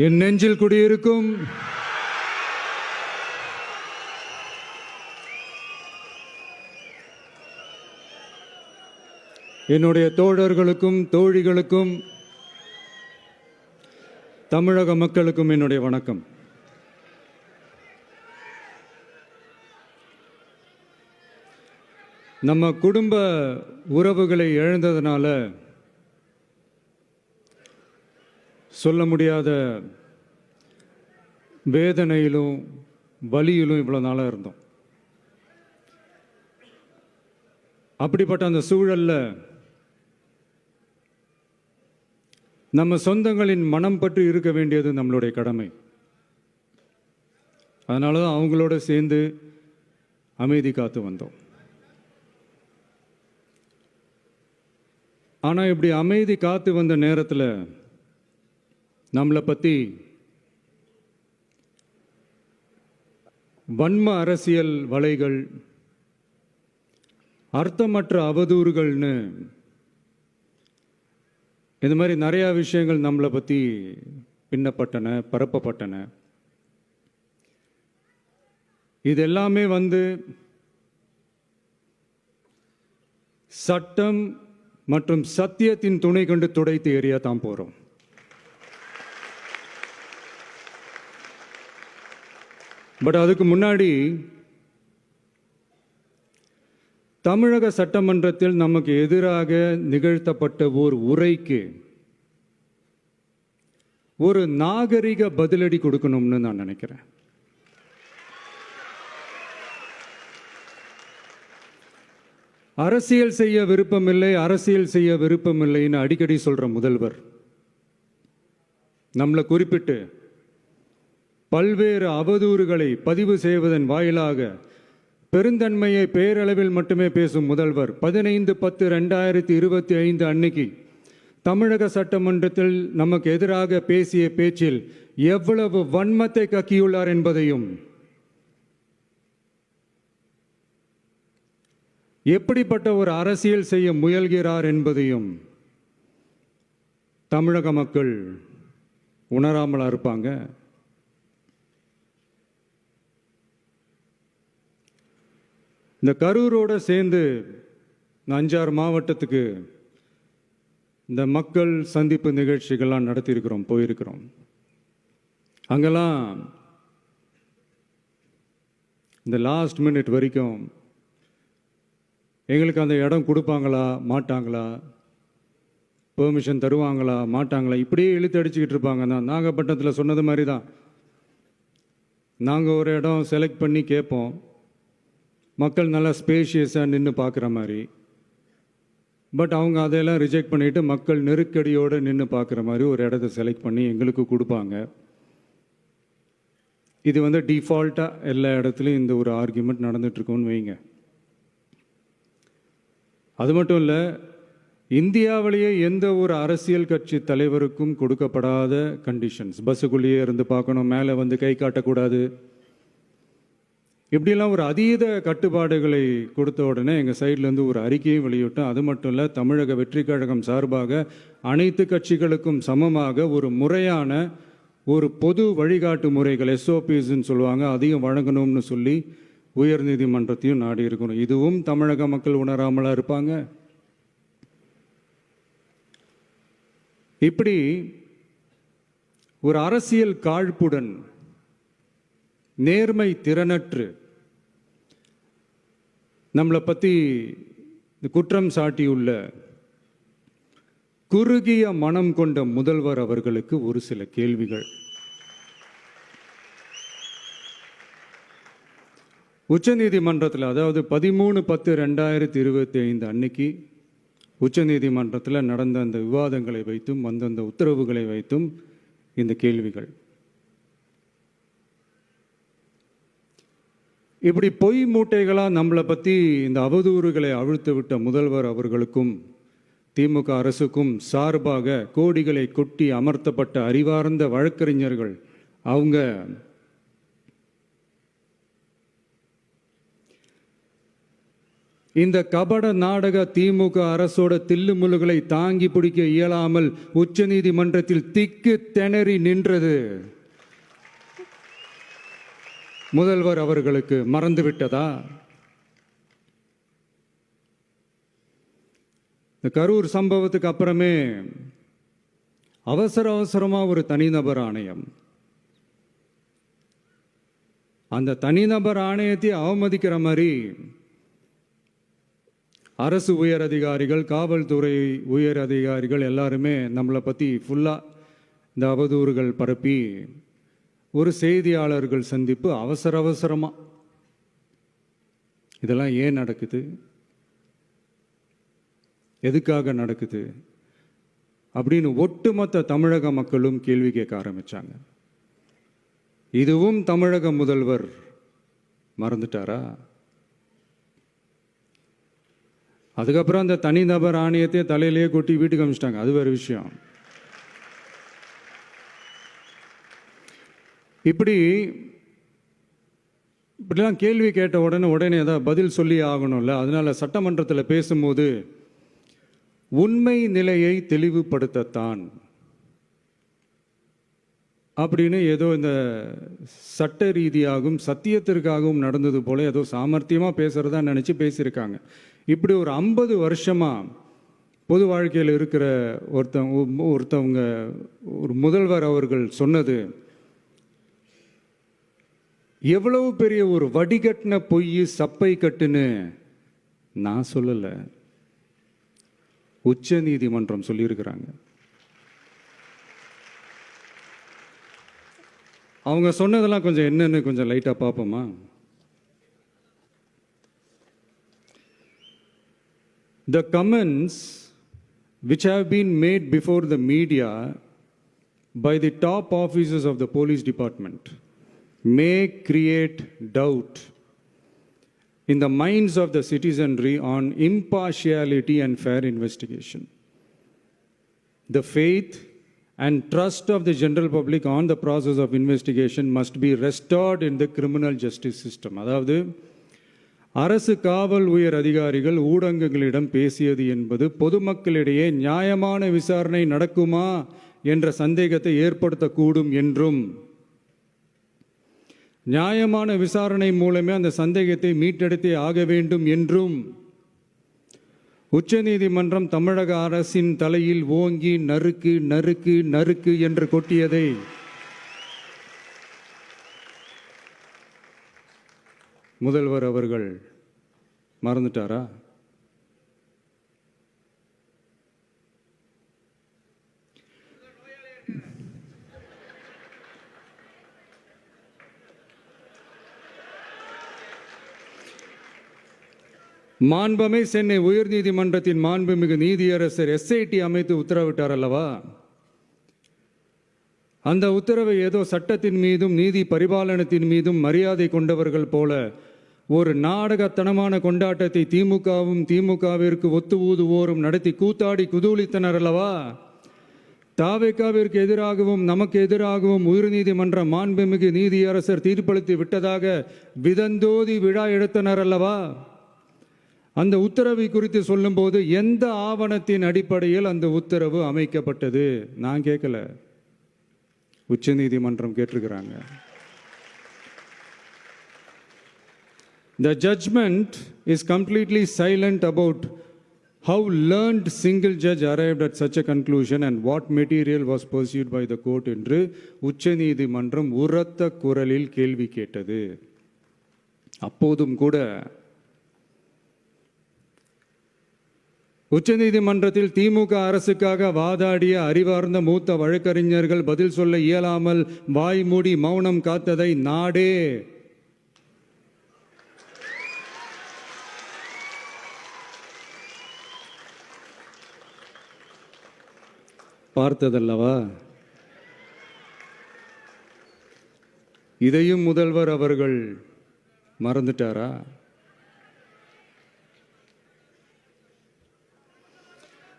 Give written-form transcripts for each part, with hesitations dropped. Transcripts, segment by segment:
என் நெஞ்சில் குடியிருக்கும் என்னுடைய தோழர்களுக்கும் தோழிகளுக்கும் தமிழக மக்களுக்கும் என்னுடைய வணக்கம். நம்ம குடும்ப உறவுகளை இழந்ததுனால சொல்ல முடியாத வேதனையிலும் வலியிலும் இவ்வளோ நாளாக இருந்தோம். அப்படிப்பட்ட அந்த சூழலில் நம்ம சொந்தங்களின் மனம் பற்றி இருக்க வேண்டியது நம்மளுடைய கடமை. அதனால தான் அவங்களோட சேர்ந்து அமைதி காத்து வந்தோம். ஆனால் இப்படி அமைதி காத்து வந்த நேரத்தில் நம்மளை பற்றி வன்ம அரசியல் வலைகள், அர்த்தமற்ற அவதூறுகள்னு இந்த மாதிரி நிறையா விஷயங்கள் நம்மளை பற்றி பின்னப்பட்டன, பரப்பப்பட்டன. இது எல்லாமே சட்டம் மற்றும் சத்தியத்தின் துணை கொண்டு துடைத்து எறிய தான் போகிறோம். பட் அதுக்கு முன்னாடி தமிழக சட்டமன்றத்தில் நமக்கு எதிராக நிகழ்த்தப்பட்ட ஓர் உரைக்கு ஒரு நாகரிக பதிலடி கொடுக்கணும்னு நான் நினைக்கிறேன். அரசியல் செய்ய விருப்பமில்லை, அரசியல் செய்ய விருப்பமில்லைன்னு அடிக்கடி சொல்ற முதல்வர் நம்மளை குறிப்பிட்டு பல்வேறு அவதூறுகளை பதிவு செய்வதன் வாயிலாக பெருந்தன்மையை பேரளவில் மட்டுமே பேசும் முதல்வர் 15/10/2025 அன்னைக்கு தமிழக சட்டமன்றத்தில் நமக்கு எதிராக பேசிய பேச்சில் எவ்வளவு வன்மத்தை கக்கியுள்ளார் என்பதையும், எப்படிப்பட்ட ஒரு அரசியல் செய்ய முயல்கிறார் என்பதையும் தமிழக மக்கள் உணராமலா இருப்பாங்க. இந்த கரூரோட சேர்ந்து 5-6 மாவட்டத்துக்கு இந்த மக்கள் சந்திப்பு நிகழ்ச்சிகள்லாம் நடத்தியிருக்கிறோம், போயிருக்கிறோம். அங்கெல்லாம் இந்த லாஸ்ட் மினிட் வரைக்கும் எங்களுக்கு அந்த இடம் கொடுப்பாங்களா மாட்டாங்களா, பெர்மிஷன் தருவாங்களா மாட்டாங்களா, இப்படியே இழுத்து அடிச்சுக்கிட்டு இருப்பாங்க. தான் நாகப்பட்டினத்தில் சொன்னது மாதிரி தான். நாங்கள் ஒரு இடம் செலக்ட் பண்ணி கேட்போம், மக்கள் நல்லா ஸ்பேஷியஸாக நின்று பார்க்குற மாதிரி. பட் அவங்க அதையெல்லாம் ரிஜெக்ட் பண்ணிவிட்டு மக்கள் நெருக்கடியோடு நின்று பார்க்குற மாதிரி ஒரு இடத்த செலக்ட் பண்ணி எங்களுக்கு கொடுப்பாங்க. இது டிஃபால்ட்டாக எல்லா இடத்துலையும் இந்த ஒரு ஆர்கியூமெண்ட் நடந்துகிட்ருக்கோன்னு வைங்க. அது மட்டும் இல்லை, இந்தியாவிலேயே எந்த ஒரு அரசியல் கட்சி தலைவருக்கும் கொடுக்கப்படாத கண்டிஷன்ஸ். பஸ்ஸுக்குள்ளேயே இருந்து பார்க்கணும், மேலே கை காட்டக்கூடாது, இப்படிலாம் ஒரு அதீத கட்டுப்பாடுகளை கொடுத்த உடனே எங்கள் சைட்லேருந்து ஒரு அறிக்கையும் வெளியிட்டோம். அது மட்டும் இல்லை, தமிழக வெற்றி கழகம் சார்பாக அனைத்து கட்சிகளுக்கும் சமமாக ஒரு முறையான ஒரு பொது வழிகாட்டு முறைகள், SOPஸ்ன்னு சொல்லுவாங்க, அதையும் வழங்கணும்னு சொல்லி உயர்நீதிமன்றத்தையும் நாடி இருக்கணும். இதுவும் தமிழக மக்கள் உணராமலா இருப்பாங்க. இப்படி ஒரு அரசியல் காழ்ப்புடன், நேர்மை திறனற்று நம்மளை பற்றி குற்றம் சாட்டியுள்ள குறுகிய மனம் கொண்ட முதல்வர் அவர்களுக்கு ஒரு சில கேள்விகள். உச்சநீதிமன்றத்தில், அதாவது 13/10/2025 அன்னைக்கு உச்சநீதிமன்றத்தில் நடந்த அந்த விவாதங்களை வைத்தும் அந்தந்த உத்தரவுகளை வைத்தும் இந்த கேள்விகள். இப்படி பொய் மூட்டைகளாக நம்மளை பற்றி இந்த அவதூறுகளை அவிழ்த்து விட்ட முதல்வர் அவர்களுக்கும் திமுக அரசுக்கும் சார்பாக கோடிகளை கொட்டி அமர்த்தப்பட்ட அறிவார்ந்த வழக்கறிஞர்கள் அவங்க இந்த கபட நாடக திமுக அரசோட தில்லுமுல்லுகளை தாங்கி பிடிக்க இயலாமல் உச்சநீதிமன்றத்தில் திக்கு திணறி நின்றது முதல்வர் அவர்களுக்கு மறந்துவிட்டதா? இந்த கரூர் சம்பவத்துக்கு அப்புறமே அவசரமா ஒரு தனிநபர் ஆணையம், அந்த தனிநபர் ஆணையத்தை அவமதிக்கிற மாதிரி அரசு உயர் அதிகாரிகள், காவல்துறை உயர் அதிகாரிகள் எல்லாருமே நம்மளை பற்றி ஃபுல்லாக இந்த அவதூறுகள் பரப்பி ஒரு செய்தியாளர்கள் சந்திப்பு அவசரமாக. இதெல்லாம் ஏன் நடக்குது? எதுக்காக நடக்குது அப்படின்னு ஒட்டுமொத்த தமிழக மக்களும் கேள்வி கேட்க ஆரம்பிச்சாங்க. இதுவும் தமிழக முதல்வர் மறந்துட்டாரா? அதுக்கப்புறம் அந்த தனிநபர் ஆணையத்தை தலையிலேயே கொட்டி வீட்டுக்கு அனுப்பிச்சிட்டாங்க. அது வேறு விஷயம். இப்படிலாம் கேள்வி கேட்ட உடனே ஏதாவது பதில் சொல்லி ஆகணும்ல. அதனால சட்டமன்றத்தில் பேசும்போது உண்மை நிலையை தெளிவுபடுத்தத்தான் அப்படின்னு ஏதோ இந்த சட்ட ரீதியாகவும் சத்தியத்திற்காகவும் நடந்தது போல ஏதோ சாமர்த்தியமாக பேசுகிறதா நினச்சி பேசியிருக்காங்க. இப்படி ஒரு 50 வருஷமாக பொது வாழ்க்கையில் இருக்கிற ஒருத்தவங்க ஒரு முதல்வர் அவர்கள் சொன்னது எவ்வளவு பெரிய ஒரு வடிகட்டின பொய், சப்பை கட்டுன்னு நான் சொல்லலை, உச்ச நீதிமன்றம் சொல்லியிருக்கிறாங்க. அவங்க சொன்னதெல்லாம் கொஞ்சம் என்னன்னு கொஞ்சம் லைட்டாக பார்ப்போமா? The comments which have been made before the media by the top officers of the police department may create doubt in the minds of the citizenry on impartiality and fair investigation. The faith and trust of the general public on the process of investigation must be restored in the criminal justice system. அதாவது அரசு காவல் உயர் அதிகாரிகள் ஊடகங்களிடம் பேசியது என்பது பொதுமக்களிடையே நியாயமான விசாரணை நடக்குமா என்ற சந்தேகத்தை ஏற்படுத்தக்கூடும் என்றும், நியாயமான விசாரணை மூலமே அந்த சந்தேகத்தை மீட்டெடுத்தே ஆக வேண்டும் என்றும் உச்சநீதிமன்றம் தமிழக அரசின் தலையில் ஓங்கி நறுக்கு நறுக்கு நறுக்கு என்று கொட்டியதை முதல்வர் அவர்கள் மறந்துட்டாரா? மாண்புமை சென்னை உயர்நீதிமன்றத்தின் மாண்புமிகு நீதியரசர் SIT அமைத்து உத்தரவிட்டார் அல்லவா? அந்த உத்தரவை ஏதோ சட்டத்தின் மீதும் நீதி பரிபாலனத்தின் மீதும் மரியாதை கொண்டவர்கள் போல ஒரு நாடகத்தனமான கொண்டாட்டத்தை திமுகவிற்கு ஒத்து ஊதுவோரும் நடத்தி கூத்தாடி குதூளித்தனர் அல்லவா? தாவேகாவிற்கு எதிராகவும் நமக்கு எதிராகவும் உயர்நீதிமன்ற மாண்புமிகு நீதியரசர் தீர்ப்பளித்து விட்டதாக விதந்தோதி விழா எடுத்தனர் அல்லவா? அந்த உத்தரவை குறித்து சொல்லும்போது எந்த ஆவணத்தின் அடிப்படையில் அந்த உத்தரவு அமைக்கப்பட்டது? நான் கேட்கல, உச்சநீதிமன்றம் கேட்டிருக்கிறாங்க. The judgment is completely silent about how learned single judge arrived at such a conclusion and what material was pursued by the court என்று உச்சநீதிமன்றம் உரத்த குரலில் கேள்வி கேட்டது. அப்போதும் கூட உச்சநீதிமன்றத்தில் திமுக அரசுக்காக வாதாடிய அறிவார்ந்த மூத்த வழக்கறிஞர்கள் பதில் சொல்ல இயலாமல் வாய் மூடி மௌனம் காத்ததை நாடே பார்த்ததல்லவா? இதையும் முதல்வர் அவர்கள் மறந்துட்டாரா?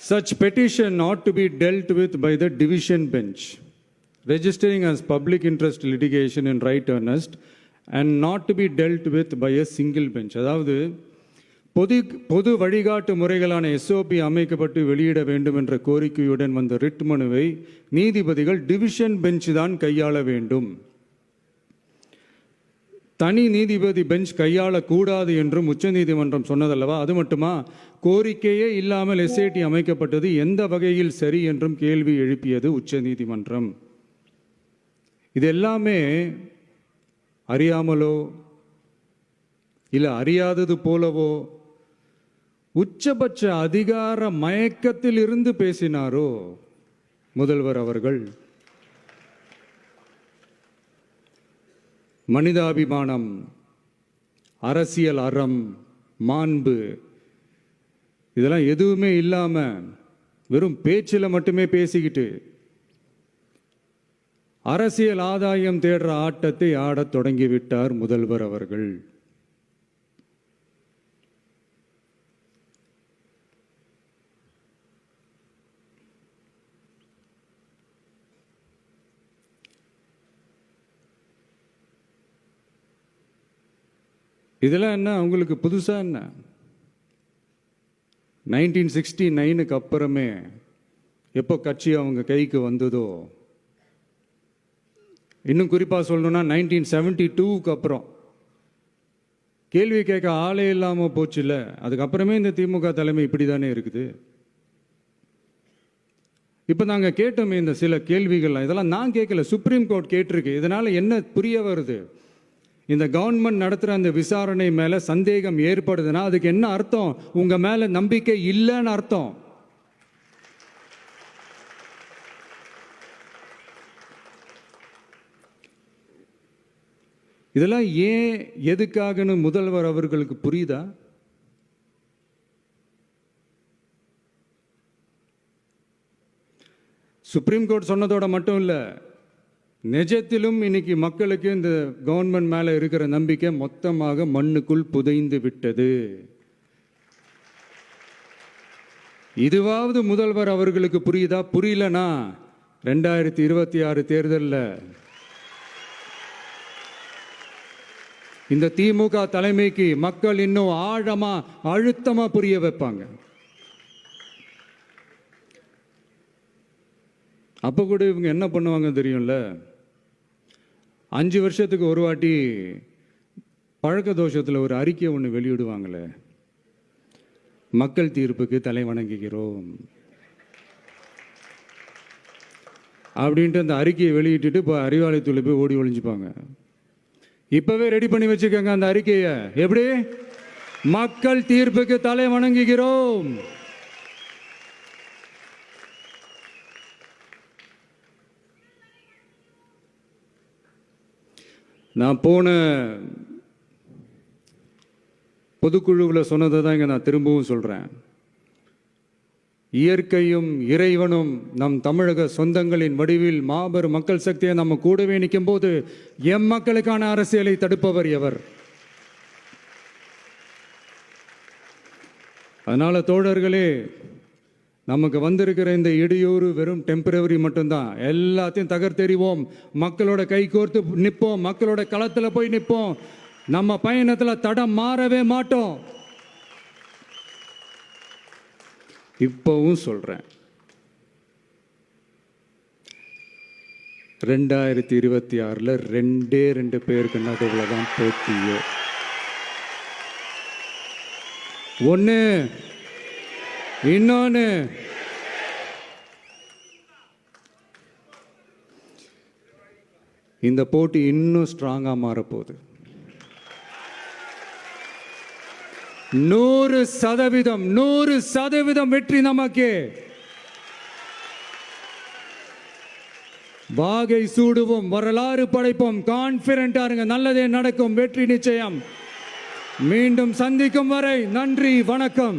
Such petition ought to be dealt with by the division bench, registering as public interest litigation in right earnest and not to be dealt with by a single bench. அதாவது பொது வழிகாட்டு முறைகளான SOP அமைக்கப்பட்டு வெளியிட வேண்டும் என்ற கோரிக்கையுடன் வந்த ரிட் மனுவை நீதிபதிகள் டிவிஷன் பெஞ்ச் தான் கையாள வேண்டும், தனி நீதிபதி பெஞ்ச் கையாளக்கூடாது என்றும் உச்சநீதிமன்றம் சொன்னதல்லவா? அது மட்டுமா, கோரிக்கையே இல்லாமல் SIT அமைக்கப்பட்டது எந்த வகையில் சரி என்றும் கேள்வி எழுப்பியது உச்சநீதிமன்றம். இது எல்லாமே அறியாமலோ இல்லை அறியாதது போலவோ உச்சபட்ச அதிகார மயக்கத்தில் இருந்து பேசினாரோ முதல்வர் அவர்கள்? மனிதாபிமானம், அரசியல் அறம், மாண்பு இதெல்லாம் எதுவுமே இல்லாம வெறும் பேச்சில் மட்டுமே பேசிக்கிட்டு அரசியல் ஆதாயம் தேடுற ஆட்டத்தை ஆடத் தொடங்கிவிட்டார் முதல்வர் அவர்கள். இதெல்லாம் என்ன அவங்களுக்கு புதுசா? என்ன 1969க்கு அப்புறமே எப்போ கட்சி அவங்க கைக்கு வந்ததோ, இன்னும் குறிப்பாக சொல்லணும்னா 1972க்கு அப்புறம் கேள்வி கேட்க ஆளே இல்லாமல் போச்சுல்ல, அதுக்கப்புறமே இந்த திமுக தலைமை இப்படி தானே இருக்குது. இப்போ நாங்கள் கேட்டோமே இந்த சில கேள்விகள், இதெல்லாம் நான் கேட்கல, சுப்ரீம் கோர்ட் கேட்டிருக்கு. இதனால் என்ன புரிய வருது? இந்த கவர்மெண்ட் நடத்துகிற அந்த விசாரணை மேலே சந்தேகம் ஏற்படுதுன்னா அதுக்கு என்ன அர்த்தம்? உங்கள் மேலே நம்பிக்கை இல்லைன்னு அர்த்தம். இதெல்லாம் ஏன் எதுக்காகன்னு முதல்வர் அவர்களுக்கு புரியுதா? சுப்ரீம் கோர்ட் சொன்னதோட மட்டும் இல்லை, நிஜத்திலும் இன்னைக்கு மக்களுக்கு இந்த கவர்மெண்ட் மேலே இருக்கிற நம்பிக்கை மொத்தமாக மண்ணுக்குள் புதைந்து விட்டது. இதுவாவது முதல்வர் அவர்களுக்கு புரியுதா? புரியலனா 2026 தேர்தலில் இந்த திமுக தலைமைக்கு மக்கள் இன்னும் ஆழமா அழுத்தமா புரிய வைப்பாங்க. அப்போ கூட இவங்க என்ன பண்ணுவாங்க தெரியும்ல, 5 வருஷத்துக்கு ஒரு வாட்டி பழக்க தோஷத்தில் ஒரு அறிக்கை ஒன்று வெளியிடுவாங்களே, மக்கள் தீர்ப்புக்கு தலை வணங்குகிறோம் அப்படின்ட்டு அந்த அறிக்கையை வெளியிட்டுட்டு இப்போ அறிவாலயத்தில் போய் ஓடி ஒளிஞ்சுப்பாங்க. இப்பவே ரெடி பண்ணி வச்சுக்கோங்க அந்த அறிக்கையை. எப்படி? மக்கள் தீர்ப்புக்கு தலை வணங்குகிறோம். நான் போன பொதுக்குழுவில் சொன்னதை தான் இங்கே நான் திரும்பவும் சொல்கிறேன். இயற்கையும் இறைவனும் நம் தமிழக சொந்தங்களின் வடிவில் மாபெரும் மக்கள் சக்தியை நம்ம கூடவே நிற்கும் போது எம் மக்களுக்கான அரசியலை தடுப்பவர் எவர்? அதனால தோழர்களே, நமக்கு வந்திருக்கிற இந்த இடையூறு வெறும் டெம்பரவரி மட்டும்தான். எல்லாத்தையும் தகர்த்தெறிவோம், மக்களோட கை கோர்த்து நிற்போம், மக்களோட களத்தில் போய் நிற்போம். நம்ம பயணத்தில் தடம் மாறவே மாட்டோம். இப்பவும் சொல்றேன், 2026ல் 2 பேருக்கு நடுவில் தான் போட்டியோ. ஒன்று, இன்னொன்று இந்த போட்டி இன்னும் ஸ்ட்ராங்காக மாறப்போகுது. 100% வெற்றி நமக்கு. வாகை சூடுவோம், வரலாறு படைப்போம், கான்பிடென்டா இருங்க, நல்லதே நடக்கும், வெற்றி நிச்சயம். மீண்டும் சந்திக்கும் வரை நன்றி, வணக்கம்.